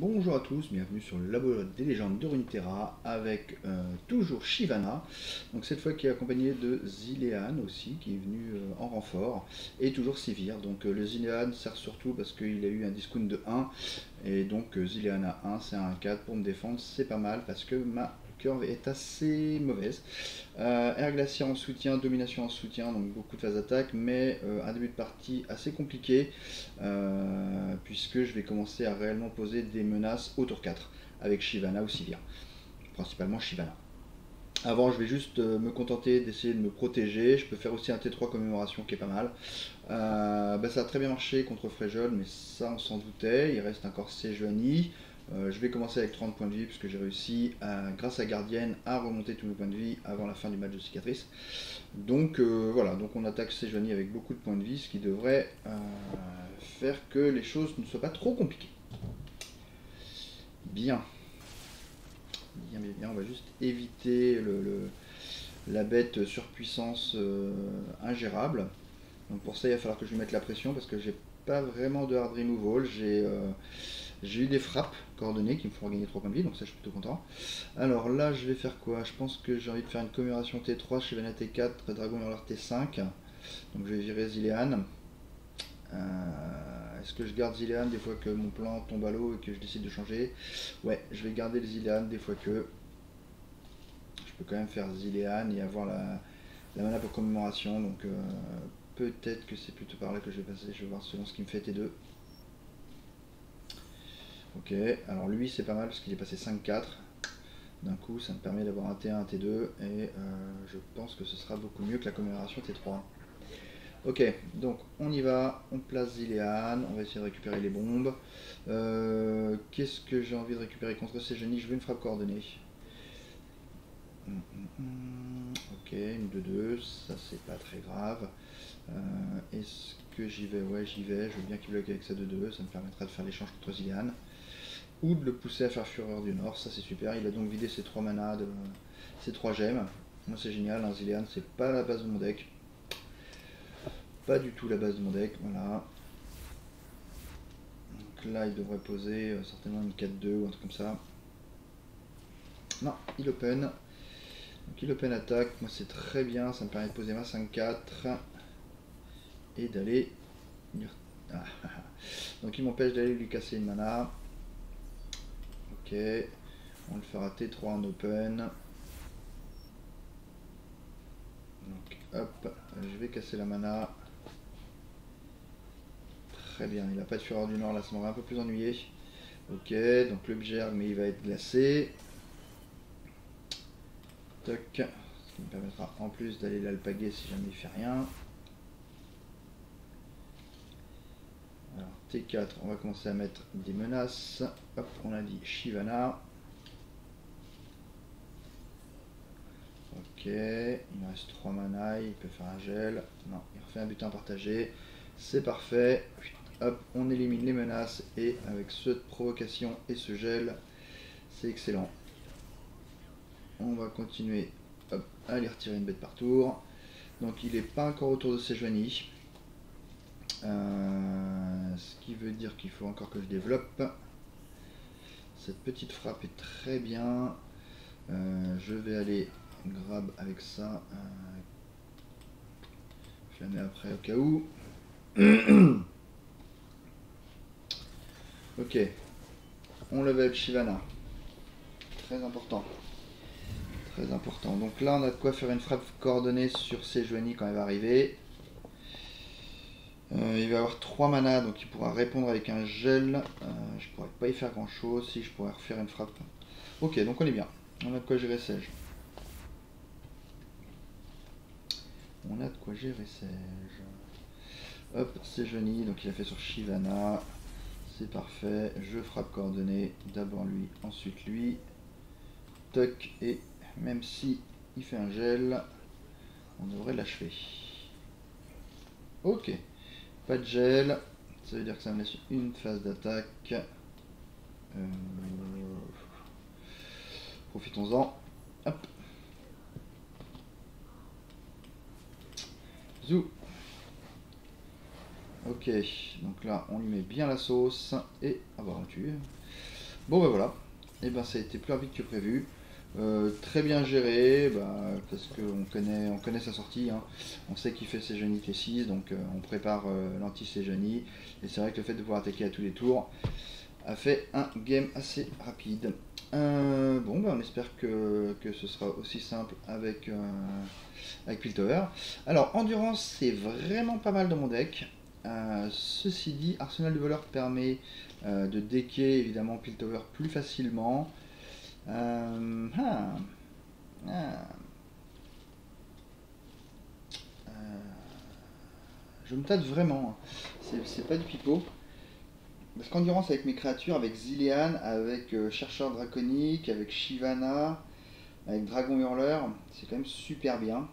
Bonjour à tous, bienvenue sur le labo des légendes de Runeterra avec toujours Shyvana, donc cette fois qui est accompagné de Zilean aussi qui est venu en renfort, et toujours Sivir. Donc le Zilean sert surtout parce qu'il a eu un discount de 1 et donc Zilean à 1 c'est un 4 pour me défendre, c'est pas mal parce que ma curve est assez mauvaise. Air glaciaire en soutien, domination en soutien, donc beaucoup de phases d'attaque, mais un début de partie assez compliqué puisque je vais commencer à réellement poser des menaces au tour 4 avec Shyvana ou Sivir, principalement Shyvana. Avant, je vais juste me contenter d'essayer de me protéger. Je peux faire aussi un T3 commémoration qui est pas mal. Ça a très bien marché contre Frejol, mais ça on s'en doutait. Il reste encore Sejuani. Je vais commencer avec 30 points de vie puisque j'ai réussi, grâce à Gardienne, à remonter tous mes points de vie avant la fin du match de cicatrice. Donc voilà, donc on attaque Sejuani avec beaucoup de points de vie, ce qui devrait faire que les choses ne soient pas trop compliquées. Bien. Bien, on va juste éviter la bête surpuissance ingérable. Donc pour ça il va falloir que je lui mette la pression parce que j'ai pas vraiment de hard removal. J'ai eu des frappes coordonnées qui me font gagner 3 points de vie, donc ça je suis plutôt content. Alors là je vais faire quoi? Je pense que j'ai envie de faire une commémoration T3 chez Shyvana T4, Dragon Hurleur T5. Donc je vais virer Zilean. Est-ce que je garde Zilean des fois que mon plan tombe à l'eau et que je décide de changer? Ouais, je vais garder le Zilean des fois que je peux quand même faire Zilean et avoir la mana pour commémoration. Donc peut-être que c'est plutôt par là que je vais passer. Je vais voir selon ce qui me fait T2. Ok, alors lui c'est pas mal parce qu'il est passé 5-4. D'un coup ça me permet d'avoir un T1, un T2 et je pense que ce sera beaucoup mieux que la commémoration T3. Ok, donc on y va, on place Zilean, on va essayer de récupérer les bombes. Qu'est-ce que j'ai envie de récupérer contre ces génies? Je veux une frappe coordonnée. Ok, une 2-2, ça c'est pas très grave. Est-ce que j'y vais? Ouais, j'y vais, je veux bien qu'il bloque avec sa 2-2, ça me permettra de faire l'échange contre Zilean. Ou de le pousser à faire Fureur du Nord, ça c'est super. Il a donc vidé ses 3 manas, ses 3 gemmes. Moi c'est génial, hein, Zilean c'est pas la base de mon deck. Pas du tout la base de mon deck, voilà. Donc là il devrait poser certainement une 4-2 ou un truc comme ça. Non, il open. Donc il open attaque, moi c'est très bien, ça me permet de poser ma 5-4 et d'aller... Ah. Donc il m'empêche d'aller lui casser une mana. Ok, on le fera T3 en open. Donc hop, je vais casser la mana. Très bien, il n'a pas de Fureur du Nord là, ça m'aurait un peu plus ennuyé. Ok, donc le Bjerg, mais il va être glacé. Toc, ce qui me permettra en plus d'aller l'alpaguer si jamais il fait rien. Alors T4, on va commencer à mettre des menaces. Hop, on a dit Shyvana. Ok, il me reste 3 mana, il peut faire un gel. Non, il refait un butin partagé. C'est parfait. Hop, on élimine les menaces et avec cette provocation et ce gel, c'est excellent. On va continuer hop, à aller retirer une bête par tour. Donc il n'est pas encore autour de Sejuani. Ce qui veut dire qu'il faut encore que je développe. Cette petite frappe est très bien. Je vais aller grab avec ça. Je la mets après au cas où. Ok. On level Shyvana. Très important. Très important. Donc là on a de quoi faire une frappe coordonnée sur Sejuani quand elle va arriver. Il va avoir 3 mana, donc il pourra répondre avec un gel. Je pourrais pas y faire grand chose. Si je pourrais refaire une frappe. Ok, donc on est bien. On a de quoi gérer Sej. On a de quoi gérer Sej. Hop, Sejuani, donc il a fait sur Shyvana. C'est parfait. Je frappe coordonnée. D'abord lui, ensuite lui. Toc, et même si il fait un gel, on devrait l'achever. Ok. Pas de gel. Ça veut dire que ça me laisse une phase d'attaque. Profitons-en. Hop. Zou. Ok, donc là on lui met bien la sauce et... Ah bah on tue. Bon ben voilà, et ben ça a été plus rapide que prévu. Très bien géré, parce qu'on connaît sa sortie, hein. On sait qu'il fait ses Sejuani T6, donc on prépare l'anti-Sejuani. Et c'est vrai que le fait de pouvoir attaquer à tous les tours a fait un game assez rapide. Bon, on espère que ce sera aussi simple avec Piltover. Alors, Endurance, c'est vraiment pas mal dans mon deck. Ceci dit, Arsenal du voleur permet de decker évidemment Piltover plus facilement. Euh, ah, ah, je me tâte vraiment, hein. C'est pas du pipeau. Parce qu'Endurance avec mes créatures, avec Zilean, avec Chercheur Draconique, avec Shyvana, avec Dragon Hurleur, c'est quand même super bien.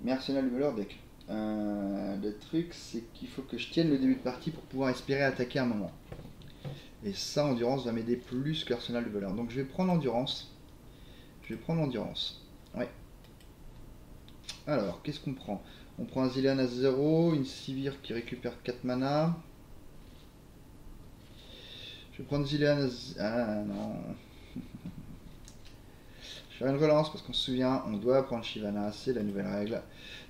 Mais Arsenal du voleur deck. Le truc, c'est qu'il faut que je tienne le début de partie pour pouvoir espérer attaquer un moment. Et ça, Endurance va m'aider plus qu'Arsenal du voleur. Donc je vais prendre Endurance. Je vais prendre Endurance. Ouais. Alors, qu'est-ce qu'on prend? On prend un Zilean à 0, une Sivir qui récupère 4 mana. Je vais prendre Zilean à... Ah non. Je vais faire une relance parce qu'on se souvient, on doit prendre Shyvana, c'est la nouvelle règle.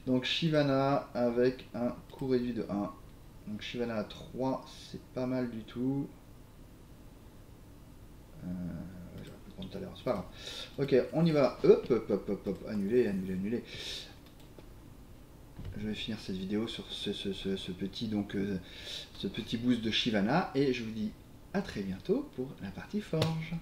Donc Shyvana avec un coût réduit de 1. Donc Shyvana à 3, c'est pas mal du tout. J'aurais pu le prendre tout à l'heure, c'est pas grave. Ok, on y va. Hop, hop, hop, hop, hop. Annuler, annuler, annuler. Je vais finir cette vidéo sur ce petit boost de Shyvana et je vous dis à très bientôt pour la partie forge.